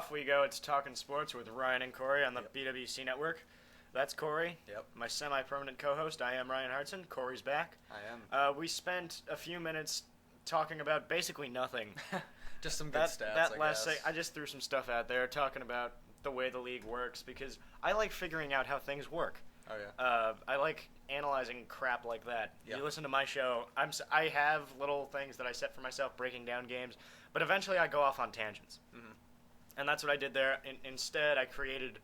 off we go. It's Talkin Sports with Ryan and Corey on the BWC Network. That's Corey. Yep. My semi-permanent co-host. I am Ryan Hartson. Corey's back. I am. We spent a few minutes talking about basically nothing. Just some good stats, I just threw some stuff out there talking about the way the league works because I like figuring out how things work. Oh, yeah. I like analyzing crap like that. Yeah. You listen to my show. I have little things that I set for myself, breaking down games, but eventually I go off on tangents. Mm-hmm. And that's what I did there. Instead, I created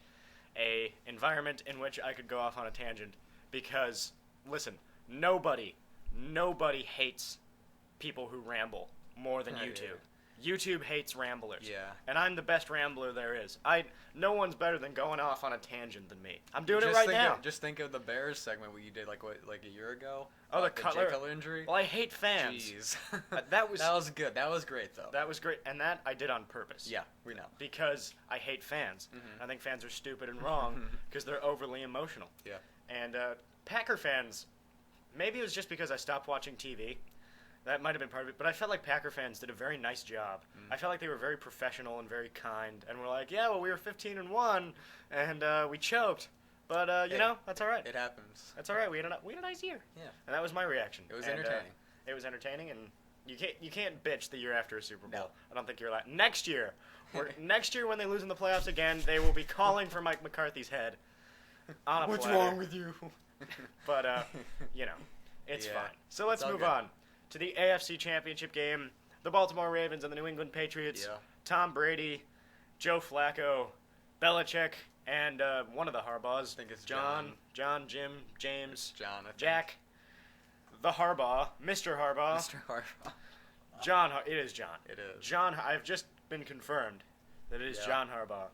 a environment in which I could go off on a tangent because, listen, nobody hates people who ramble more than YouTube. Yeah. YouTube hates ramblers. Yeah. And I'm the best rambler there is. No one's better than going off on a tangent than me. I'm doing it right now. Just think of the Bears segment what you did like a year ago. Oh, the Jay Cutler injury. Well, I hate fans. Jeez. That was good. That was great though. That was great, and that I did on purpose. Yeah, we know. Because I hate fans. Mm-hmm. I think fans are stupid and wrong because they're overly emotional. Yeah. And Packer fans, maybe it was just because I stopped watching TV. That might have been part of it, but I felt like Packer fans did a very nice job. I felt like they were very professional and very kind, and were like, yeah, well, we were 15-1, and we choked, but that's all right. It happens. That's all right. We had a nice year. Yeah. And that was my reaction. It was And, entertaining. It was entertaining, and you can't bitch the year after a Super Bowl. No. I don't think you're allowed. Next year when they lose in the playoffs again, they will be calling for Mike McCarthy's head on a What's platter. wrong with you? But it's Yeah. fine. So let's It's all move good. on to the AFC Championship game. The Baltimore Ravens and the New England Patriots. Yeah. Tom Brady, Joe Flacco, Belichick, and one of the Harbaughs. I think it's John, Jim, James, John, I think. Jack, the Harbaugh, Mr. Harbaugh. Mr. Harbaugh. John, it is John. It is. John, I've just been confirmed that it is Yeah. John Harbaugh.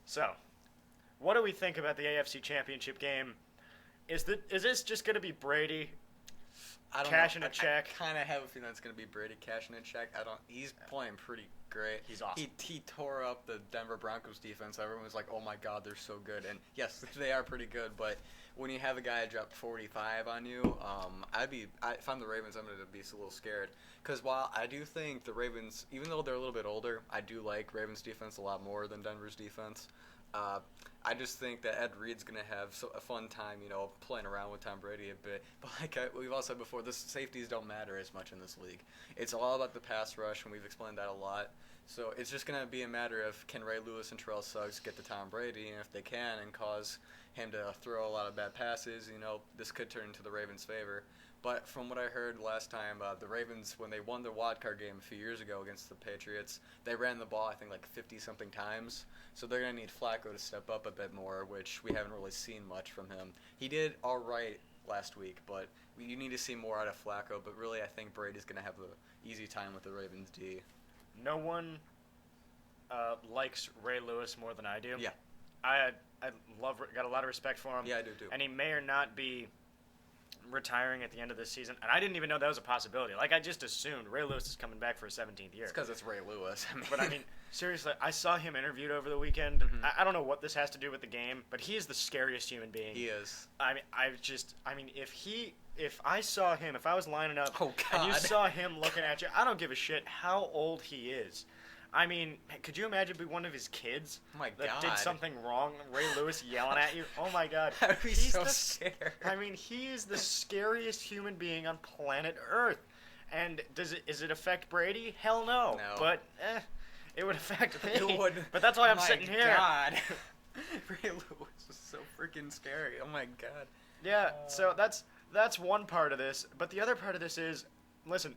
So, what do we think about the AFC Championship game? Is this just going to be Brady I don't cashing know. a check? I kind of have a feeling it's going to be Brady cashing a check. He's playing pretty great. He's awesome. He tore up the Denver Broncos defense. Everyone was like, "Oh my God, they're so good." And yes, they are pretty good. But when you have a guy drop 45 on you, if I'm the Ravens, I'm going to be a little scared. Because while I do think the Ravens, even though they're a little bit older, I do like Ravens defense a lot more than Denver's defense. I just think that Ed Reed's going to have a fun time, playing around with Tom Brady a bit. But like we've all said before, the safeties don't matter as much in this league. It's all about the pass rush, and we've explained that a lot. So it's just going to be a matter of can Ray Lewis and Terrell Suggs get to Tom Brady, and if they can and cause him to throw a lot of bad passes, this could turn into the Ravens' favor. But from what I heard last time, the Ravens, when they won their wild card game a few years ago against the Patriots, they ran the ball, I think, like 50-something times. So they're going to need Flacco to step up a bit more, which we haven't really seen much from him. He did all right last week, but you need to see more out of Flacco. But really, I think Brady's going to have an easy time with the Ravens' D. No one likes Ray Lewis more than I do. Yeah. I got a lot of respect for him. Yeah, I do too. And he may or not be retiring at the end of this season, and I didn't even know that was a possibility. Like, I just assumed Ray Lewis is coming back for his 17th year. It's because it's Ray Lewis. But I mean, seriously, I saw him interviewed over the weekend. Mm-hmm. I don't know what this has to do with the game, but he is the scariest human being. He is. If I saw him, if I was lining up and you saw him looking at you, I don't give a shit how old he is. I mean, could you imagine being one of his kids that did something wrong? Ray Lewis yelling at you? Oh my God. I would be so scared. I mean, he is the scariest human being on planet Earth. And does it affect Brady? Hell no. No. But it would affect me. It would. But that's why I'm sitting here. Oh my God. Ray Lewis is so freaking scary. Oh my God. Yeah. So that's one part of this. But the other part of this is, listen.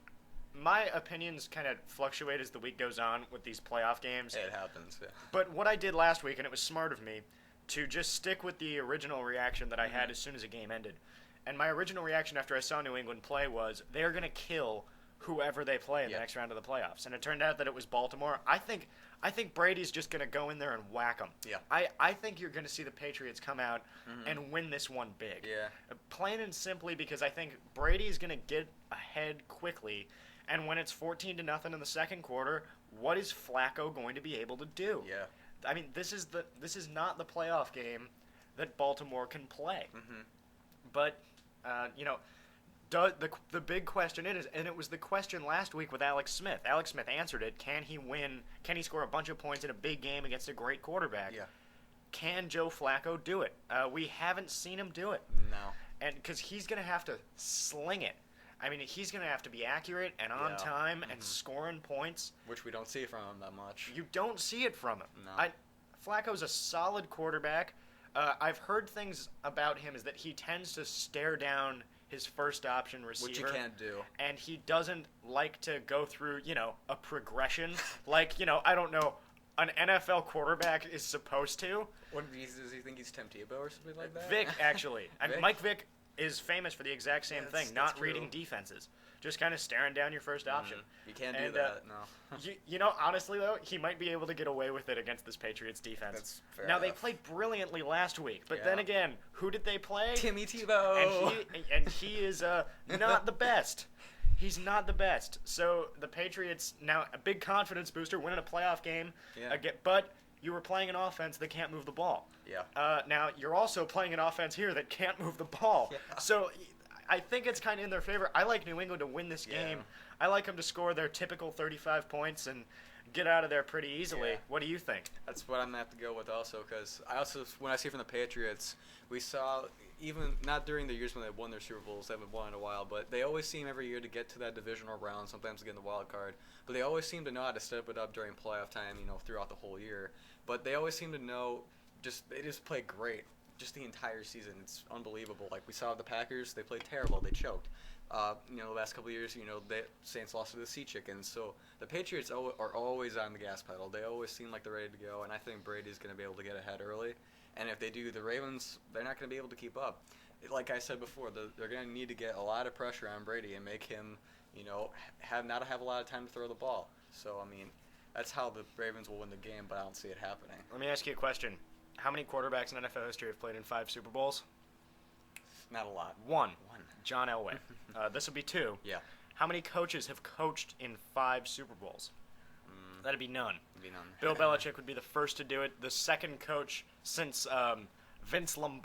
My opinions kind of fluctuate as the week goes on with these playoff games. It happens, yeah. But what I did last week, and it was smart of me, to just stick with the original reaction that I had as soon as a game ended. And my original reaction after I saw New England play was they're going to kill whoever they play in the next round of the playoffs. And it turned out that it was Baltimore. I think Brady's just going to go in there and whack them. Yeah. I think you're going to see the Patriots come out and win this one big. Yeah. Plain and simply because I think Brady's going to get ahead quickly. And when it's 14-0 in the second quarter, what is Flacco going to be able to do? Yeah. I mean, this is not the playoff game that Baltimore can play. Mm-hmm. But The big question is, and it was the question last week with Alex Smith. Alex Smith answered it. Can he win? Can he score a bunch of points in a big game against a great quarterback? Yeah. Can Joe Flacco do it? We haven't seen him do it. No. And because he's going to have to sling it. I mean, he's going to have to be accurate and on time and scoring points. Which we don't see from him that much. You don't see it from him. No. Flacco's a solid quarterback. I've heard things about him is that he tends to stare down his first option receiver. Which you can't do. And he doesn't like to go through, a progression. Like, I don't know, an NFL quarterback is supposed to. Does he think he's Tim Tebow or something like that? Vic, actually. And Vic? Mike Vick is famous for the exact same thing, not that's reading true. defenses. Just kind of staring down your first option. You can't do that, no. Honestly, though, he might be able to get away with it against this Patriots defense. That's fair now, they enough. played brilliantly last week, but then again, who did they play? Timmy Tebow! And he is not the best. He's not the best. So the Patriots, now a big confidence booster, winning a playoff game, but you were playing an offense that can't move the ball. Yeah. Now, you're also playing an offense here that can't move the ball. Yeah. So I think it's kind of in their favor. I like New England to win this game. I like them to score their typical 35 points and get out of there pretty easily. Yeah. What do you think? That's what I'm going to have to go with also, because when I see from the Patriots, we saw, even not during the years when they won their Super Bowls, they haven't won in a while, but they always seem every year to get to that divisional round, sometimes to get in the wild card, but they always seem to know how to step it up during playoff time, throughout the whole year. But they always seem to know, they just play great, just the entire season. It's unbelievable. Like we saw the Packers, they played terrible, they choked. The last couple of years, the Saints lost to the Sea Chickens. So the Patriots are always on the gas pedal. They always seem like they're ready to go, and I think Brady's going to be able to get ahead early. And if they do, the Ravens, they're not going to be able to keep up. Like I said before, they're going to need to get a lot of pressure on Brady and make him, not have a lot of time to throw the ball. So, that's how the Ravens will win the game, but I don't see it happening. Let me ask you a question. How many quarterbacks in NFL history have played in 5 Super Bowls? Not a lot. One. John Elway. This will be 2. Yeah. How many coaches have coached in 5 Super Bowls? That'd be none. Be none. Bill Belichick would be the first to do it. The second coach since Vince Lombardi.